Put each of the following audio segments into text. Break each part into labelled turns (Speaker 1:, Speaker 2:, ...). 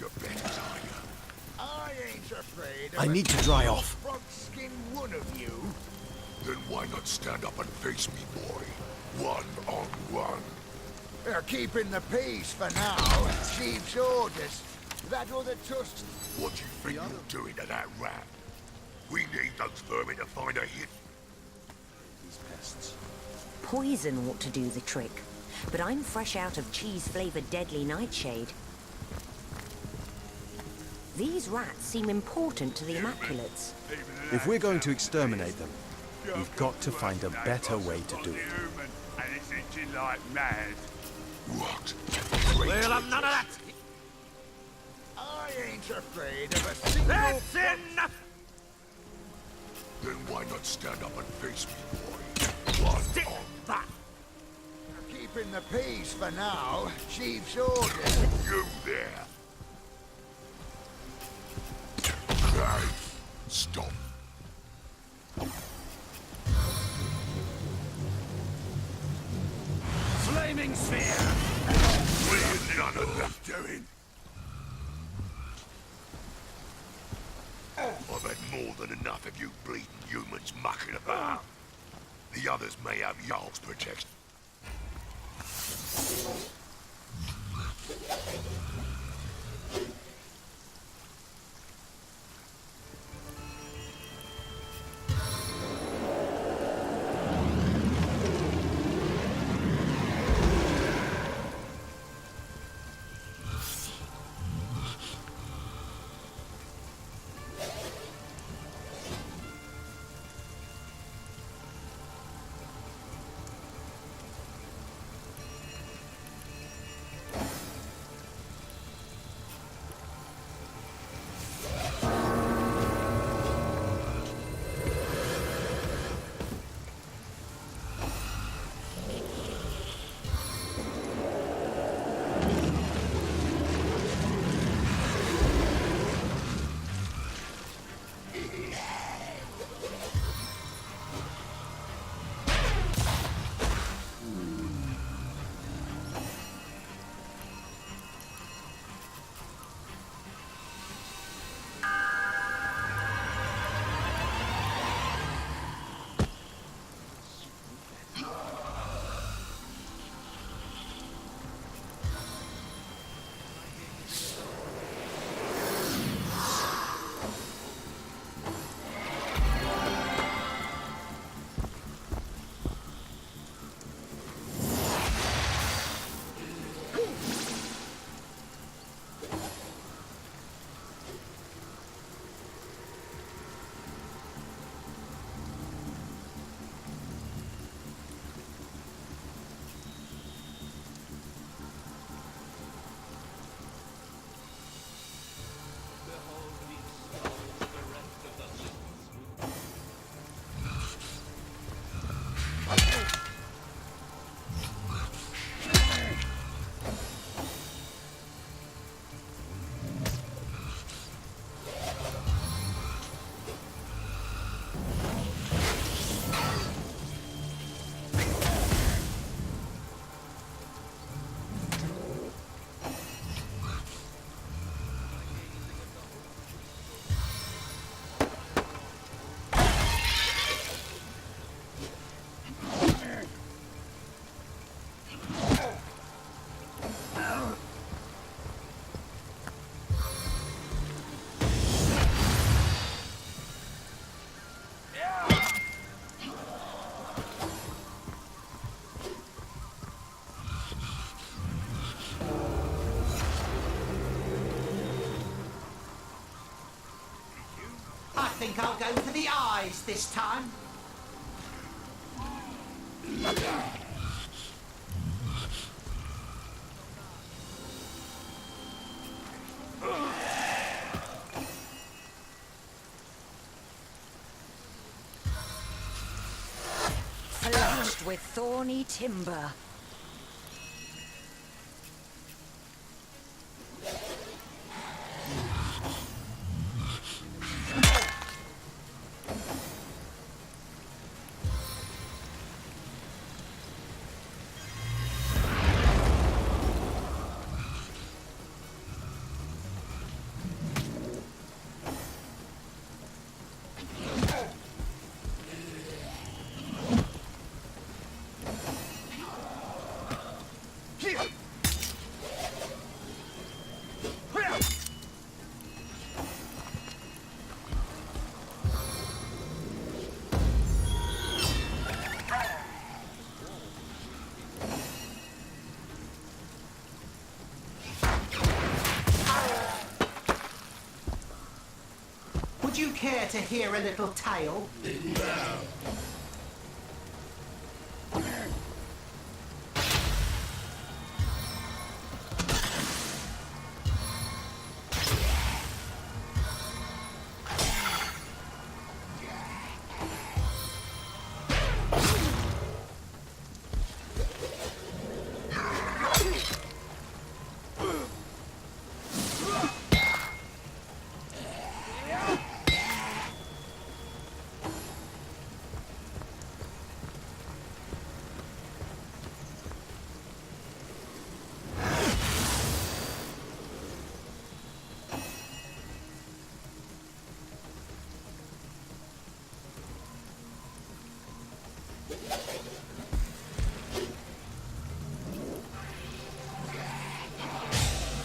Speaker 1: your bets, are you?
Speaker 2: I ain't afraid of
Speaker 3: I need to dry off.
Speaker 2: frog-skin one of you.
Speaker 1: Then why not stand up and face me, boy? One on one.
Speaker 2: They're keeping the peace for now. Chief's orders. That other tusk.
Speaker 1: What do you think you're doing to that rat? We need those vermin to find a hit.
Speaker 3: These pests.
Speaker 4: Poison ought to do the trick, but I'm fresh out of cheese-flavored deadly nightshade. These rats seem important to the Immaculates.
Speaker 3: If we're going to exterminate them, we've got to find a better way to do it.
Speaker 5: And it's itching like mad.
Speaker 1: What?
Speaker 3: We'll have none of that!
Speaker 2: I ain't afraid of a single...
Speaker 5: That's enough!
Speaker 1: Then why not stand up and face me, boy? One on
Speaker 5: Back!
Speaker 2: They're keeping the peace for now. Chief's orders.
Speaker 1: you there. Hey, stop.
Speaker 5: Flaming sphere!
Speaker 1: We're none of that doing. I've had more than enough of you bleeding humans mucking about. The others may have y'all's protection.
Speaker 6: I think I'll go for the eyes this time.
Speaker 4: Flashed with thorny timber.
Speaker 6: care to hear a little tale?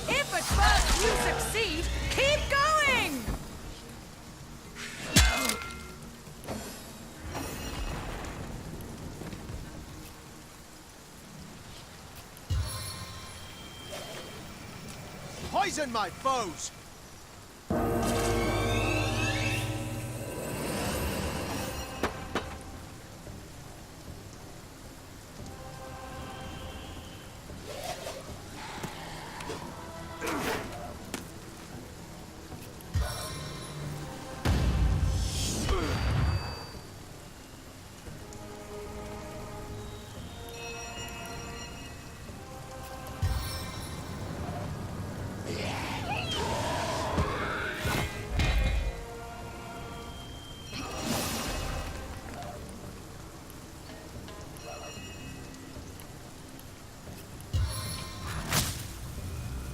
Speaker 7: If at first you succeed, keep going!
Speaker 3: Poison my foes!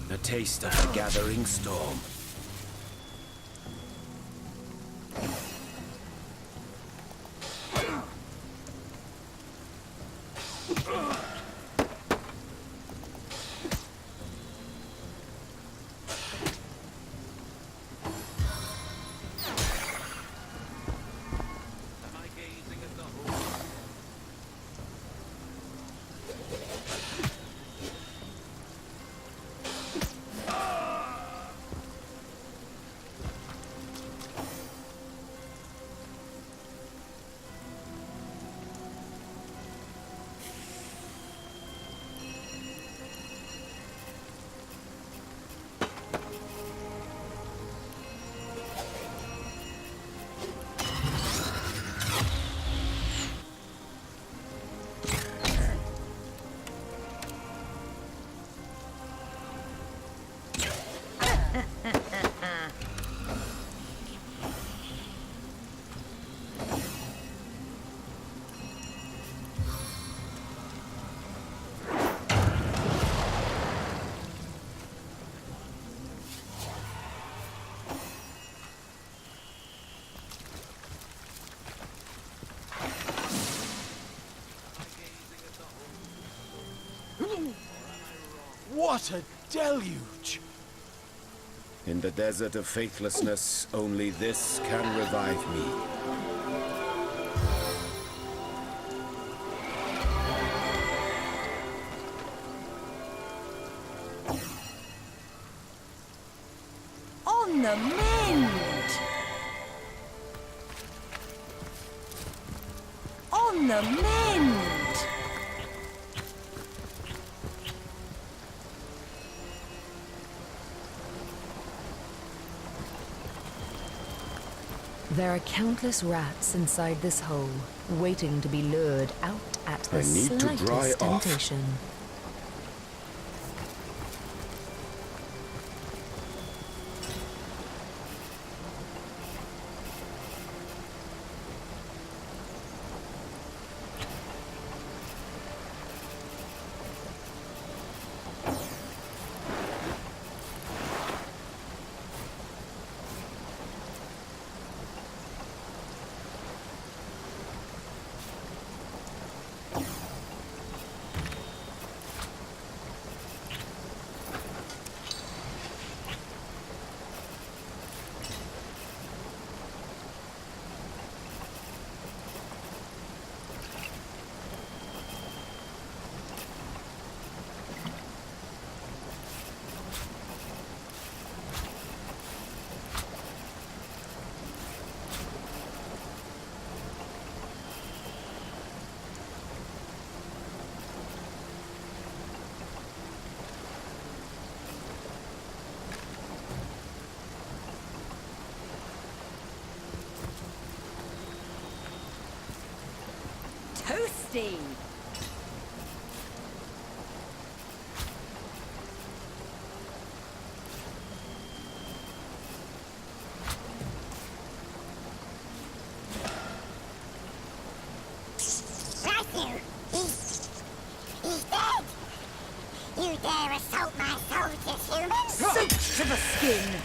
Speaker 8: A taste of the gathering storm.
Speaker 3: What a deluge!
Speaker 8: In the desert of faithlessness, only this can revive me.
Speaker 7: On the mend! On the mend!
Speaker 9: There are countless rats inside this hole, waiting to be lured out at the
Speaker 8: I need to dry
Speaker 9: slightest
Speaker 8: off.
Speaker 9: temptation.
Speaker 7: Toasty!
Speaker 10: Matthew, he's dead! You dare assault my soldiers, humans?
Speaker 7: Soaked to the skin!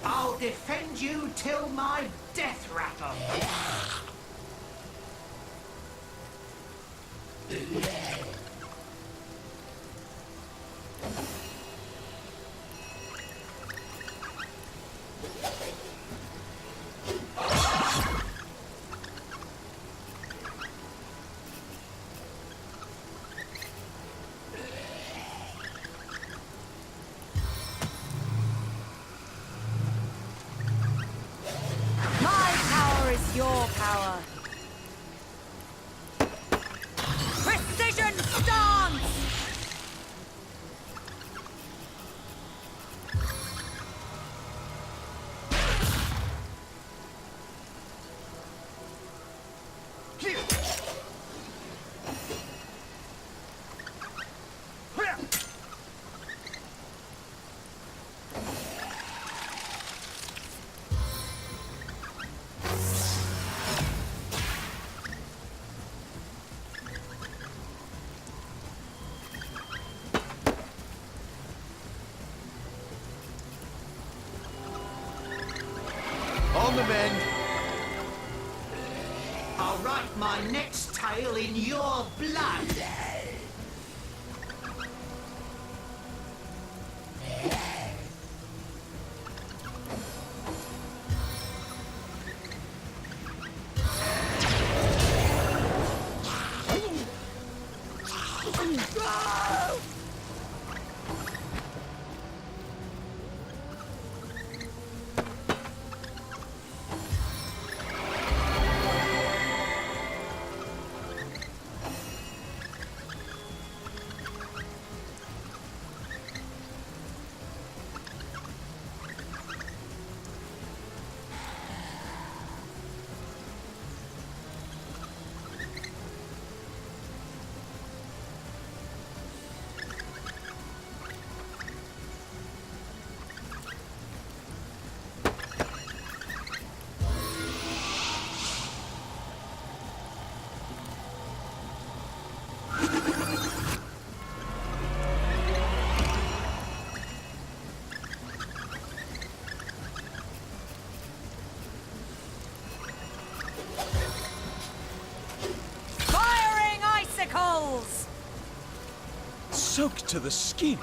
Speaker 6: I'll defend you till my death rattle.
Speaker 7: My power is your power. Precision stance!
Speaker 3: On the mend.
Speaker 6: I'll write my next tale in your blood.
Speaker 7: Firing icicles!
Speaker 3: Soaked to the skin.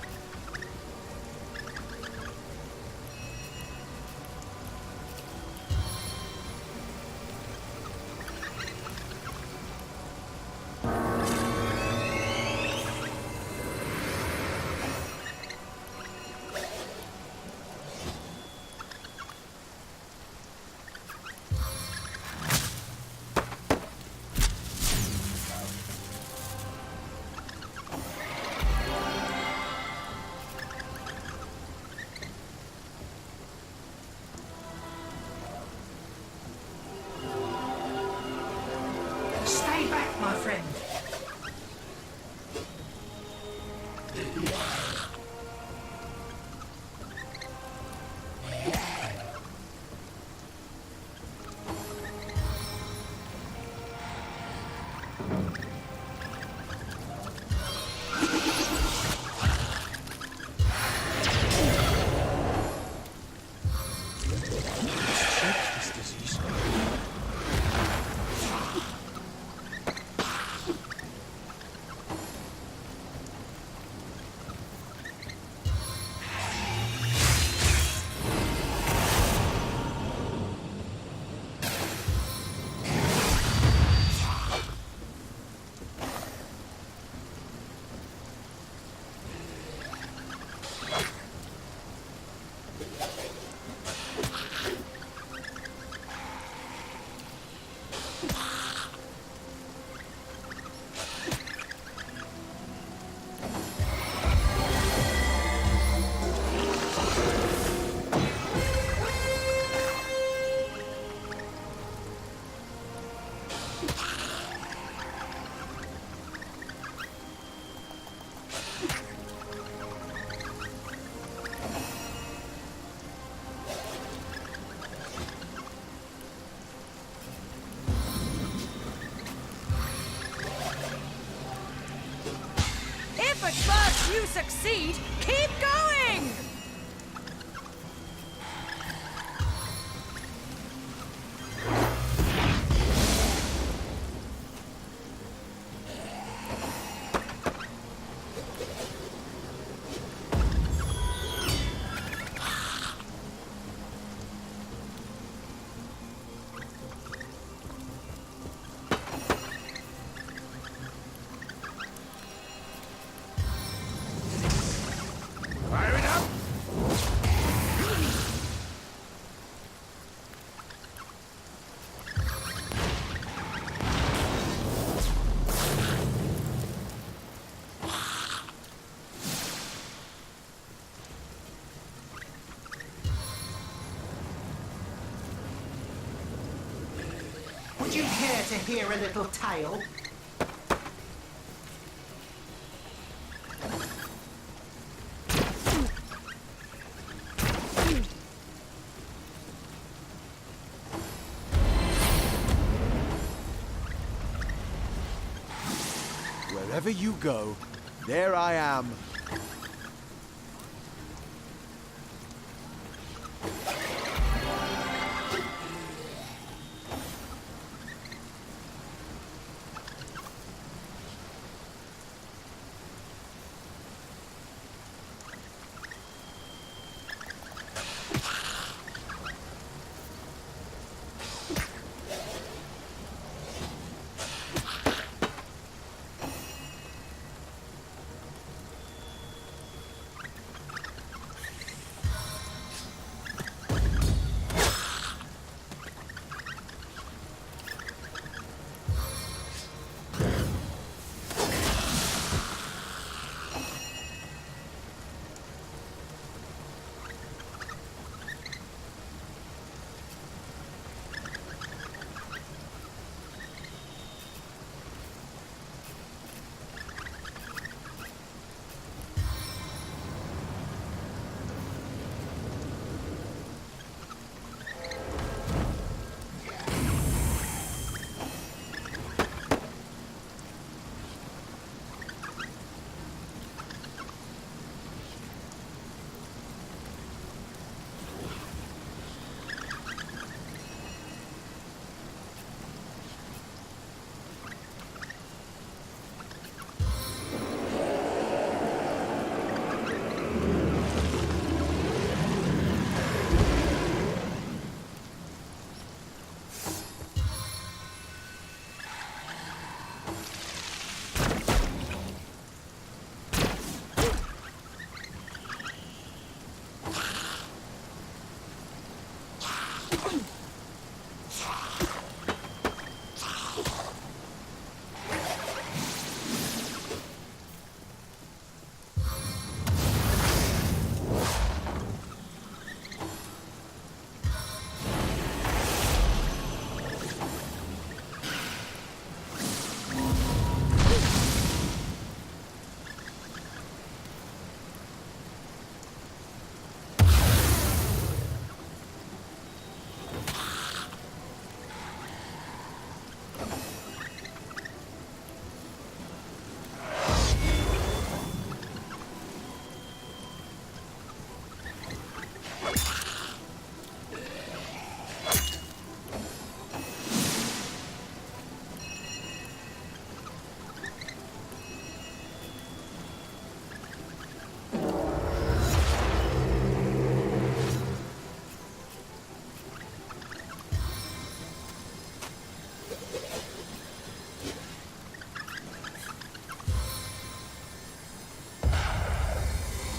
Speaker 7: If at first you succeed, keep going!
Speaker 5: Firing up!
Speaker 6: Would you care to hear a little tale?
Speaker 3: Wherever you go, there I am.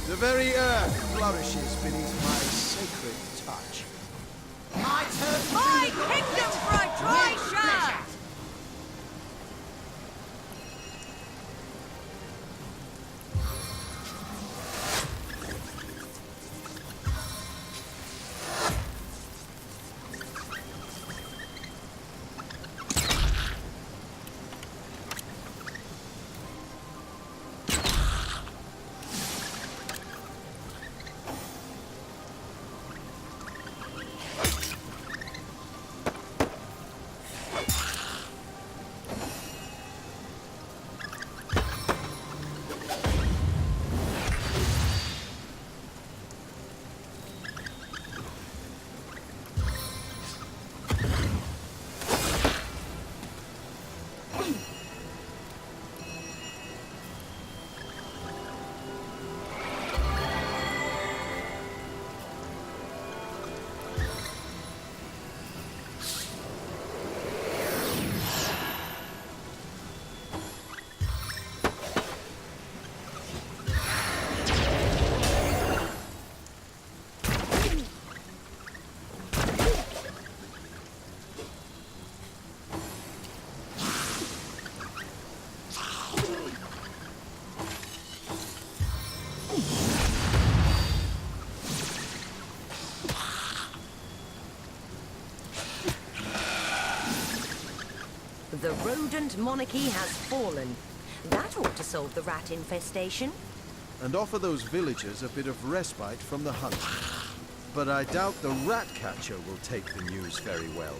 Speaker 3: The very earth flourishes beneath my sacred touch.
Speaker 6: My turn to
Speaker 7: My
Speaker 6: the
Speaker 7: kingdom for a dry
Speaker 6: With
Speaker 7: shot!
Speaker 6: pleasure.
Speaker 4: rodent monarchy has fallen. That ought to solve the rat infestation.
Speaker 3: And offer those villagers a bit of respite from the hunt. But I doubt the rat catcher will take the news very well.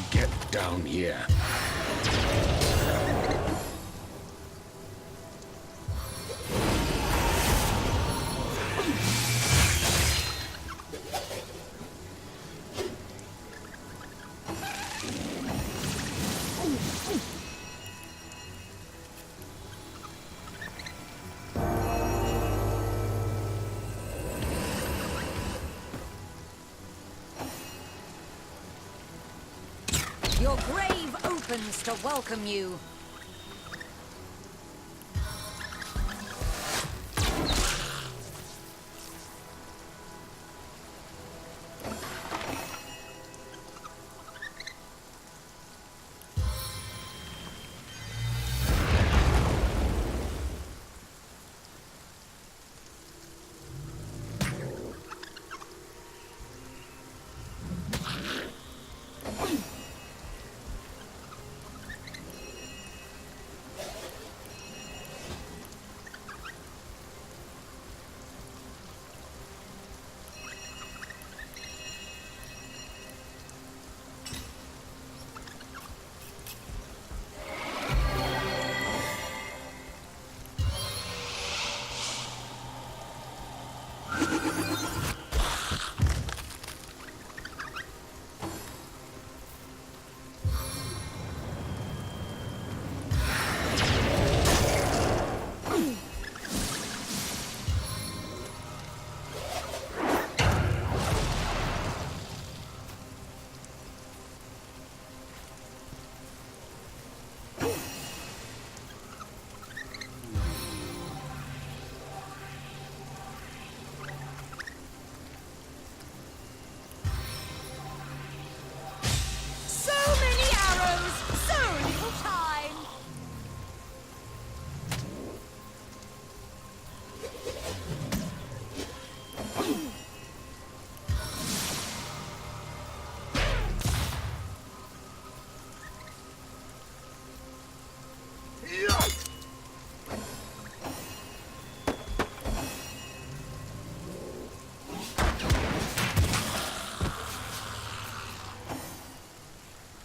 Speaker 8: Get down here.
Speaker 7: Your grave opens to welcome you.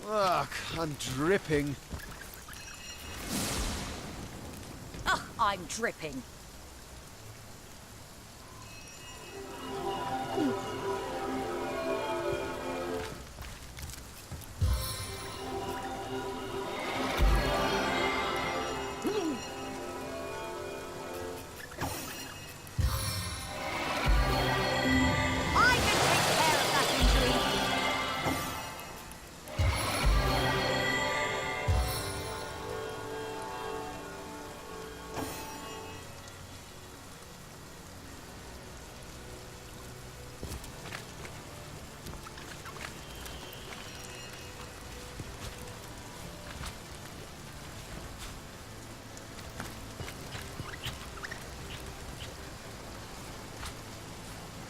Speaker 3: Ugh, I'm dripping.
Speaker 7: Ugh, I'm dripping.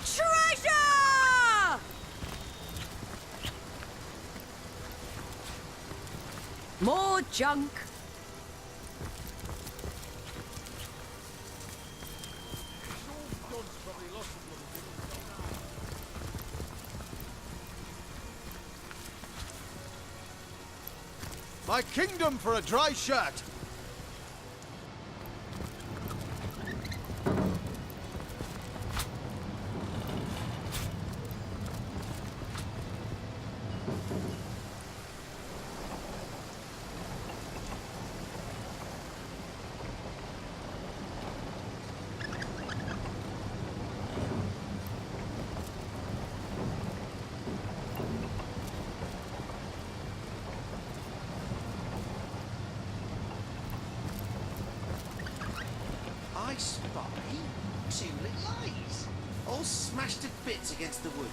Speaker 7: Treasure! More junk.
Speaker 3: My kingdom for a dry shirt!
Speaker 5: I spy two little eyes, all smashed to bits against the wood.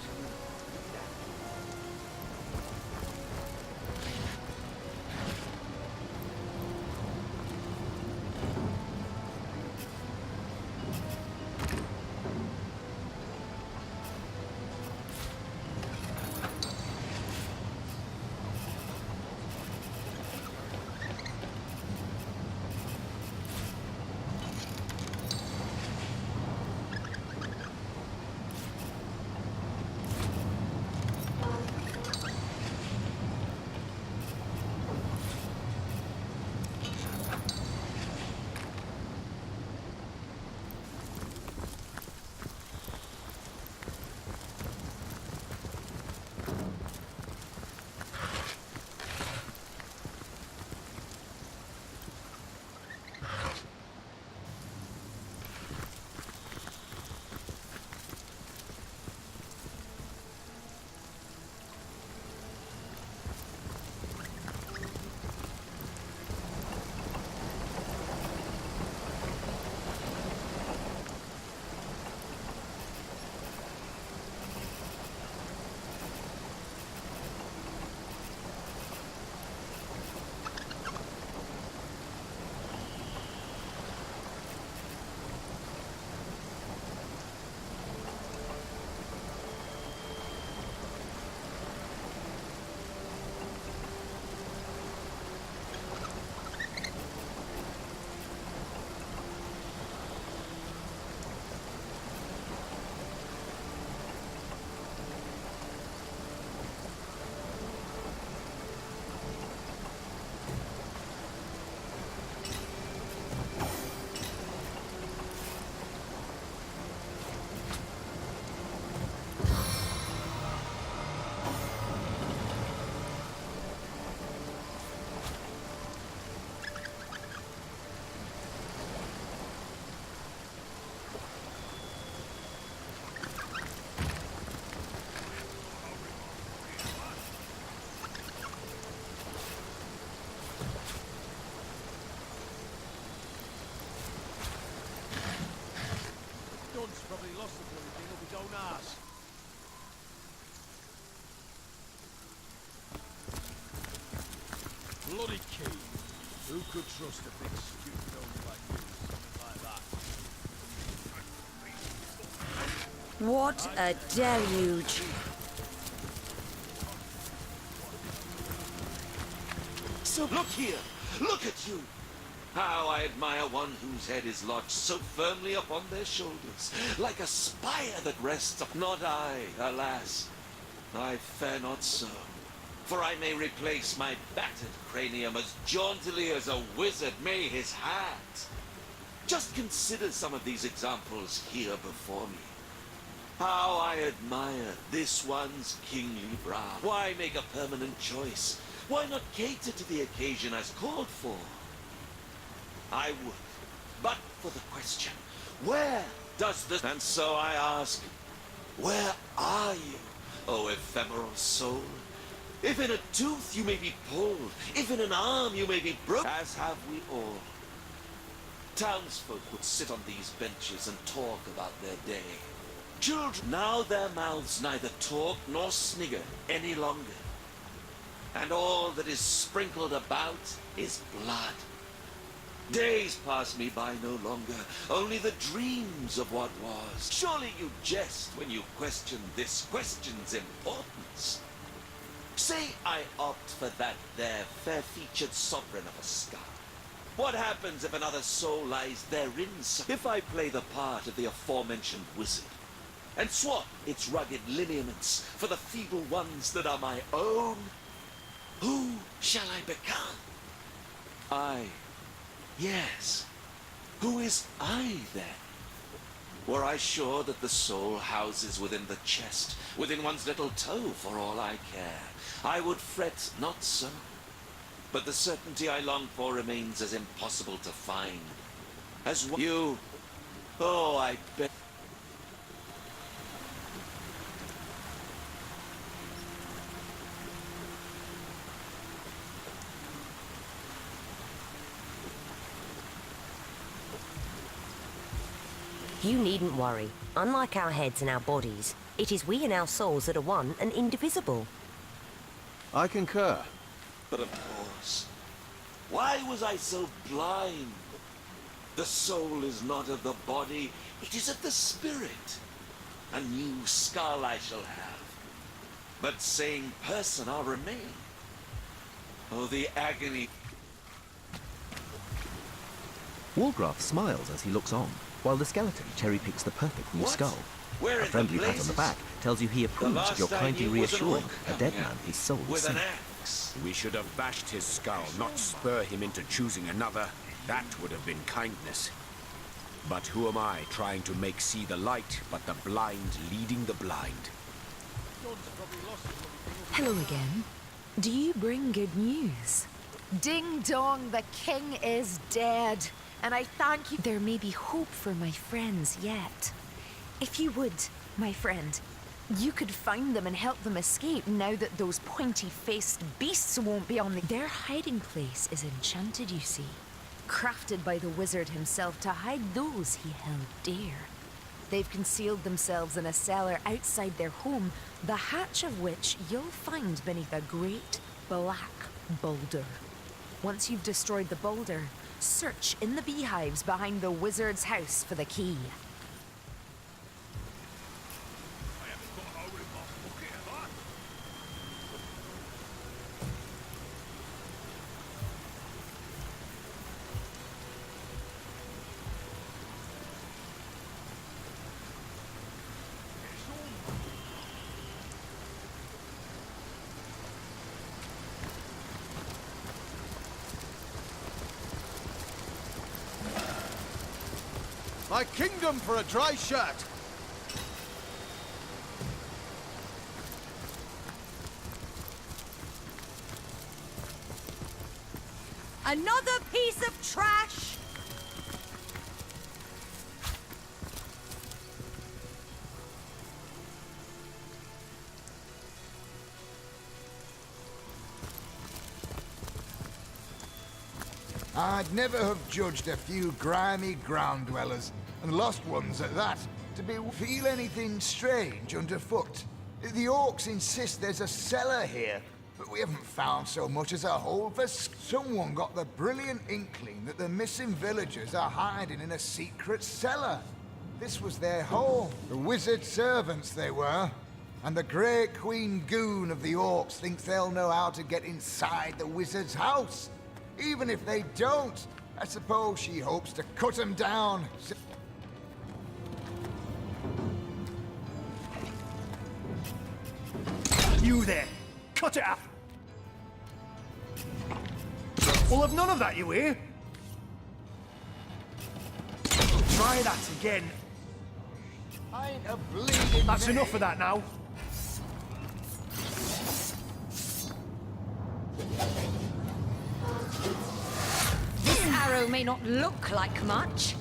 Speaker 5: Probably lost the bloody thing up his own arse. Bloody key. Who could trust a big stupid old like you with something like that?
Speaker 4: What a deluge.
Speaker 11: So look here, look at you. How I admire one whose head is lodged so firmly upon their shoulders, like a spire that rests up. Not I, alas. I fare not so. For I may replace my battered cranium as jauntily as a wizard may his hat. Just consider some of these examples here before me. How I admire this one's kingly brow. Why make a permanent choice? Why not cater to the occasion as called for? I would, but for the question, where does this... And so I ask, where are you, O ephemeral soul? If in a tooth you may be pulled, if in an arm you may be broken, as have we all. Townsfolk would sit on these benches and talk about their day. Children, now their mouths neither talk nor snigger any longer. And all that is sprinkled about is blood. Days pass me by no longer, only the dreams of what was. Surely you jest when you question this question's importance. Say I opt for that there fair-featured sovereign of a sky. What happens if another soul lies therein? If I play the part of the aforementioned wizard, and swap its rugged lineaments for the feeble ones that are my own, who shall I become? I? Yes. Who is I, then? Were I sure that the soul houses within the chest, within one's little toe, for all I care, I would fret not so. But the certainty I long for remains as impossible to find as you. Oh, I bet.
Speaker 4: You needn't worry. Unlike our heads and our bodies, it is we and our souls that are one and indivisible.
Speaker 3: I concur.
Speaker 11: But of course, why was I so blind? The soul is not of the body, it is of the spirit. A new skull I shall have, but same person I'll remain. Oh, the agony.
Speaker 12: Walgrath smiles as he looks on, while the skeleton cherry-picks the perfect new skull.
Speaker 11: Where
Speaker 12: A
Speaker 11: in
Speaker 12: friendly
Speaker 11: the
Speaker 12: pat on the
Speaker 11: blazes?
Speaker 12: back tells you he
Speaker 11: The
Speaker 12: approves of
Speaker 11: last
Speaker 12: your
Speaker 11: I
Speaker 12: kindly
Speaker 11: knew was an
Speaker 12: reassuring
Speaker 11: orc
Speaker 12: a dead
Speaker 11: coming
Speaker 12: man
Speaker 11: at
Speaker 12: his soul
Speaker 11: with
Speaker 12: safe.
Speaker 11: an axe.
Speaker 8: We should have bashed his skull, not spur him into choosing another. That would have been kindness. But who am I trying to make see the light, but the blind leading the blind?
Speaker 9: Hello again. Do you bring good news?
Speaker 7: Ding dong, the king is dead. And I thank you.
Speaker 9: There may be hope for my friends yet. If you would, my friend, you could find them and help them escape now that those pointy-faced beasts won't be on the... Their hiding place is enchanted, you see. Crafted by the wizard himself to hide those he held dear. They've concealed themselves in a cellar outside their home, the hatch of which you'll find beneath a great black boulder. Once you've destroyed the boulder, search in the beehives behind the wizard's house for the key.
Speaker 3: My kingdom for a dry shirt!
Speaker 7: Another piece of trash!
Speaker 2: I'd never have judged a few grimy ground dwellers, and lost ones at that, to feel anything strange underfoot. The orcs insist there's a cellar here, but we haven't found so much as a hole for... Someone got the brilliant inkling that the missing villagers are hiding in a secret cellar. This was their home. The wizard servants they were. And the Great Queen Goon of the orcs thinks they'll know how to get inside the wizard's house. Even if they don't, I suppose she hopes to cut them down.
Speaker 13: You there! Cut it out! We'll have none of that, you hear? Try that again.
Speaker 2: I ain't a bleeding...
Speaker 13: That's enough of that now.
Speaker 7: This arrow may not look like much.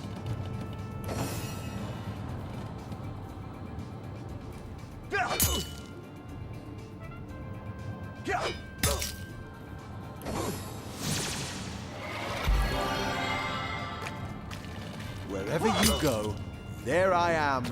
Speaker 3: Wherever you go, there I am.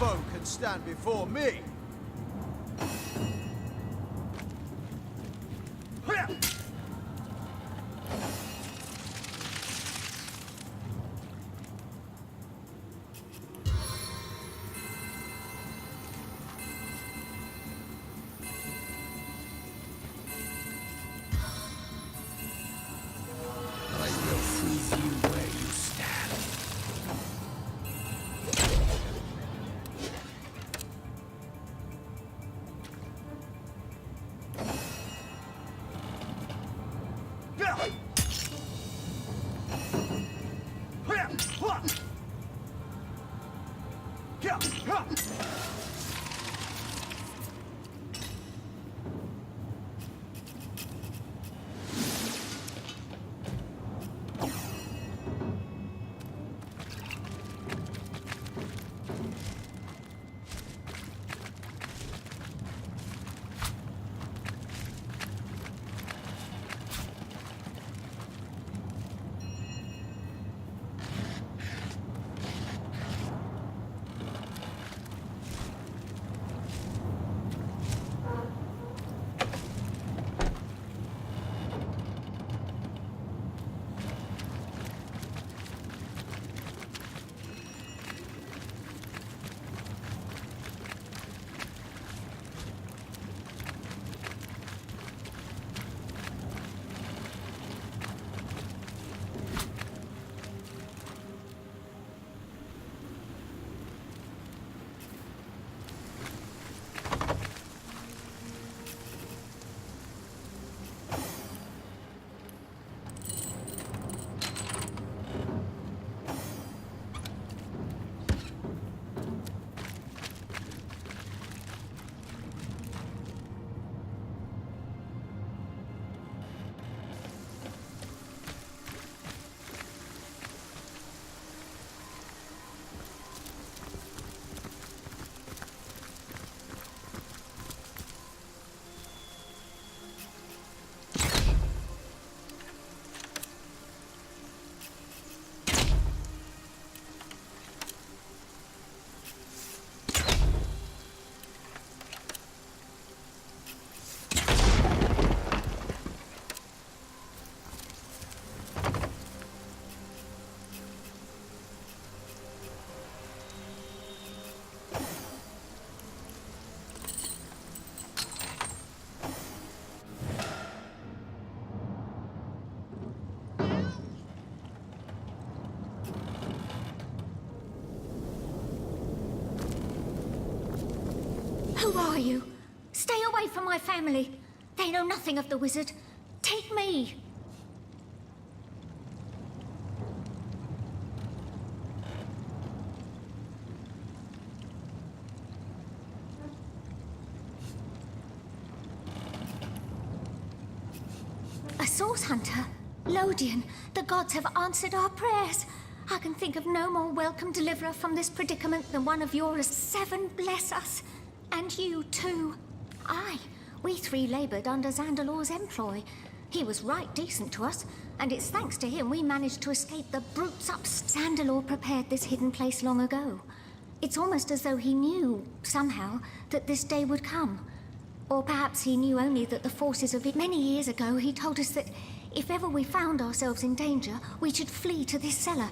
Speaker 3: foe can stand before me.
Speaker 8: I will freeze you where you stand.
Speaker 10: Who are you? Stay away from my family. They know nothing of the wizard. Take me. A source hunter? Lodian, the gods have answered our prayers. I can think of no more welcome deliverer from this predicament than one of yours. Seven bless us. And you, too. Aye, we three laboured under Zandalor's employ. He was right decent to us, and it's thanks to him we managed to escape the brutes up. Zandalor prepared this hidden place long ago. It's almost as though he knew, somehow, that this day would come. Or perhaps he knew only that the forces of it. Many years ago, he told us that if ever we found ourselves in danger, we should flee to this cellar.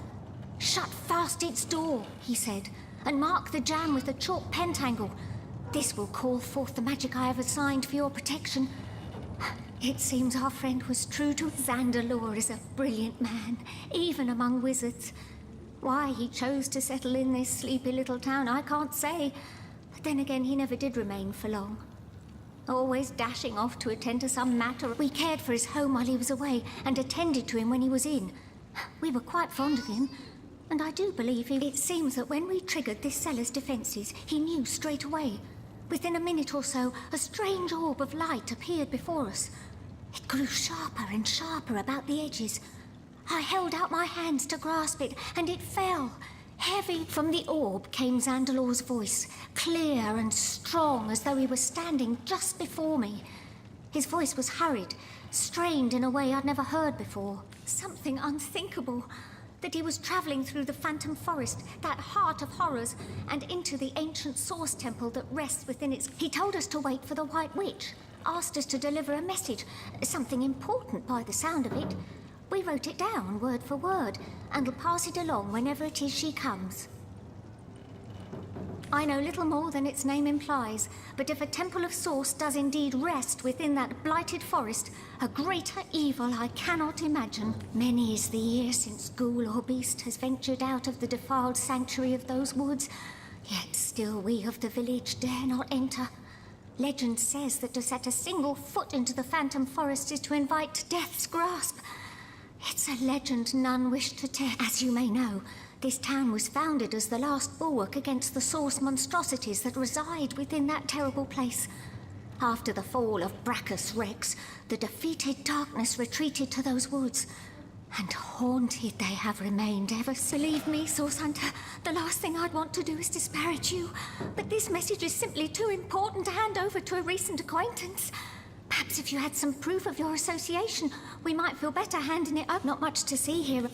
Speaker 10: Shut fast its door, he said, and mark the jam with a chalk pentangle. This will call forth the magic I have assigned for your protection. It seems our friend was true to Zandalor is a brilliant man, even among wizards. Why he chose to settle in this sleepy little town, I can't say. But then again, he never did remain for long. Always dashing off to attend to some matter. We cared for his home while he was away, and attended to him when he was in. We were quite fond of him, and I do believe he... It seems that when we triggered this cellar's defenses, he knew straight away. Within a minute or so, a strange orb of light appeared before us. It grew sharper and sharper about the edges. I held out my hands to grasp it, and it fell. Heavy. From the orb came Zandalor's voice, clear and strong, as though he were standing just before me. His voice was hurried, strained in a way I'd never heard before. Something unthinkable. that he was traveling through the Phantom Forest, that heart of horrors, and into the ancient Source Temple that rests within its... He told us to wait for the White Witch, asked us to deliver a message, something important by the sound of it. We wrote it down, word for word, and will pass it along whenever it is she comes. I know little more than its name implies, but if a Temple of Source does indeed rest within that blighted forest, a greater evil I cannot imagine. Many is the year since ghoul or beast has ventured out of the defiled sanctuary of those woods, yet still we of the village dare not enter. Legend says that to set a single foot into the Phantom Forest is to invite death's grasp. It's a legend none wish to tell. As you may know, this town was founded as the last bulwark against the Source monstrosities that reside within that terrible place. After the fall of Brachus Rex, the defeated darkness retreated to those woods, and haunted they have remained ever. Believe me, Source Hunter, the last thing I'd want to do is disparage you, but this message is simply too important to hand over to a recent acquaintance. Perhaps if you had some proof of your association, we might feel better handing it up. Not much to see here.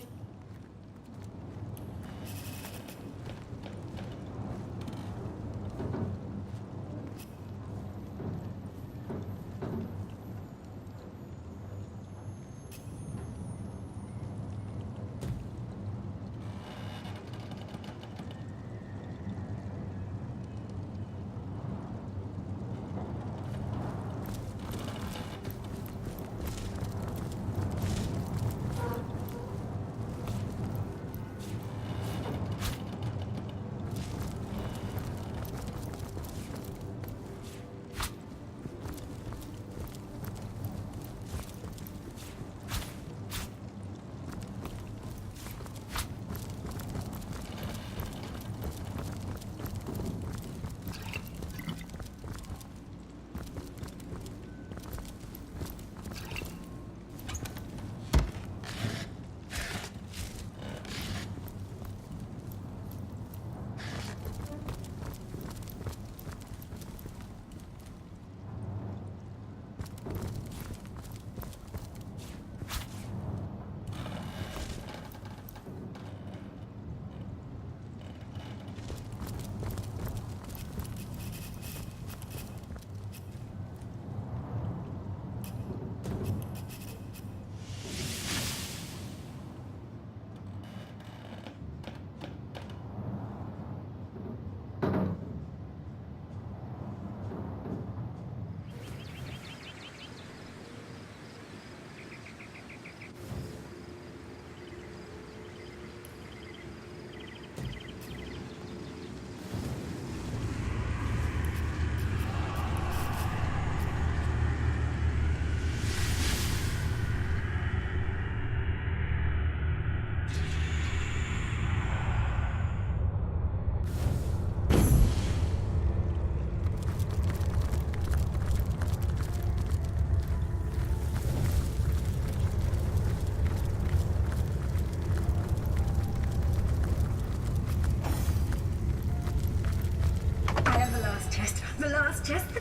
Speaker 14: Just the...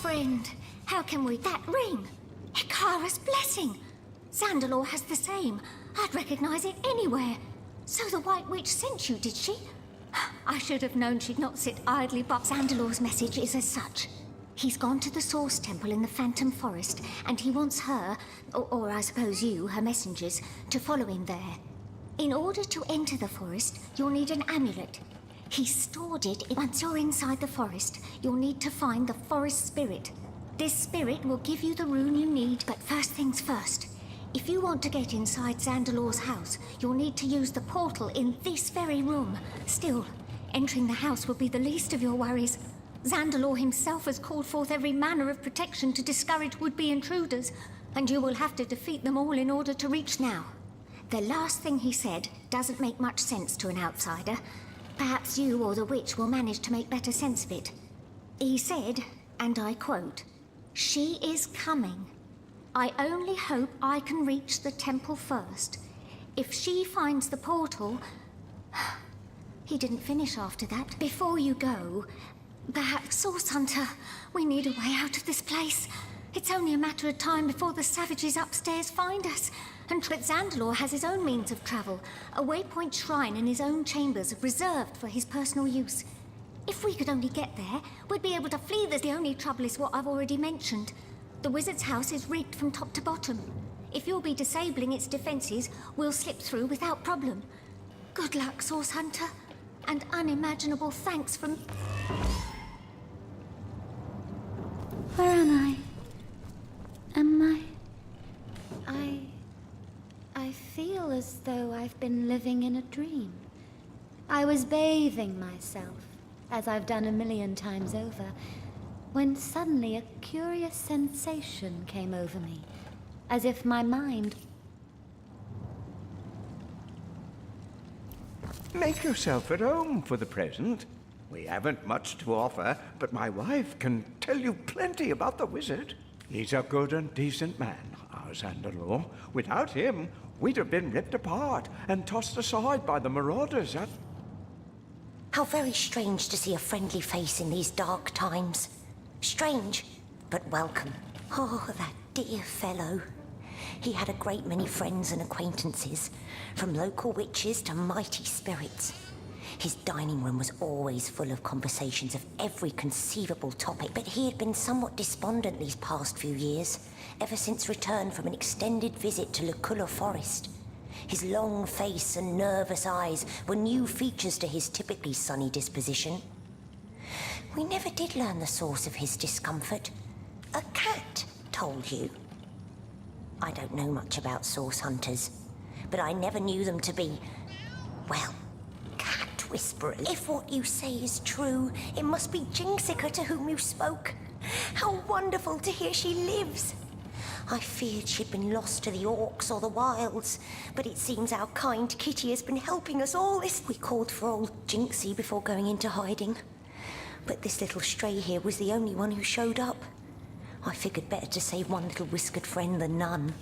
Speaker 10: Friend, how can we... That ring! Hikara's blessing! Zandalore has the same. I'd recognize it anywhere. So the White Witch sent you, did she? I should have known she'd not sit idly, but Zandalor's message is as such. He's gone to the Source Temple in the Phantom Forest, and he wants her, or I suppose you, her messengers, to follow him there. In order to enter the forest, you'll need an amulet. He's stored it. Once you're inside the forest, you'll need to find the forest spirit. This spirit will give you the rune you need, but first things first. If you want to get inside Zandalor's house, you'll need to use the portal in this very room. Still, entering the house will be the least of your worries. Zandalor himself has called forth every manner of protection to discourage would-be intruders, and you will have to defeat them all in order to reach now. The last thing he said doesn't make much sense to an outsider. Perhaps you or the witch will manage to make better sense of it. He said, and I quote, "She is coming. I only hope I can reach the temple first. If she finds the portal..." He didn't finish after that. Before you go, perhaps, Source Hunter, we need a way out of this place. It's only a matter of time before the savages upstairs find us. But Zandalor has his own means of travel, a waypoint shrine in his own chambers reserved for his personal use. If we could only get there, we'd be able to flee. The only trouble is what I've already mentioned. The wizard's house is rigged from top to bottom. If you'll be disabling its defenses, we'll slip through without problem. Good luck, Source Hunter, and unimaginable thanks from...
Speaker 14: Where am I? Am I... I feel as though I've been living in a dream. I was bathing myself, as I've done a million times over, when suddenly a curious sensation came over me, as if my mind...
Speaker 15: Make yourself at home for the present. We haven't much to offer, but my wife can tell you plenty about the wizard. He's a good and decent man, our Zandalor. Without him, we'd have been ripped apart and tossed aside by the marauders.
Speaker 4: How very strange to see a friendly face in these dark times. Strange, but welcome. Oh, that dear fellow. He had a great many friends and acquaintances, from local witches to mighty spirits. His dining room was always full of conversations of every conceivable topic, but he had been somewhat despondent these past few years, ever since return from an extended visit to Luculla Forest. His long face and nervous eyes were new features to his typically sunny disposition. We never did learn the source of his discomfort. A cat told you. I don't know much about source hunters, but I never knew them to be, well, cat whisperers. If what you say is true, it must be Jinxica to whom you spoke. How wonderful to hear she lives. I feared she'd been lost to the orcs or the wilds, but it seems our kind Kitty has been helping us all this... We called for old Jinxie before going into hiding, but this little stray here was the only one who showed up. I figured better to save one little whiskered friend than none.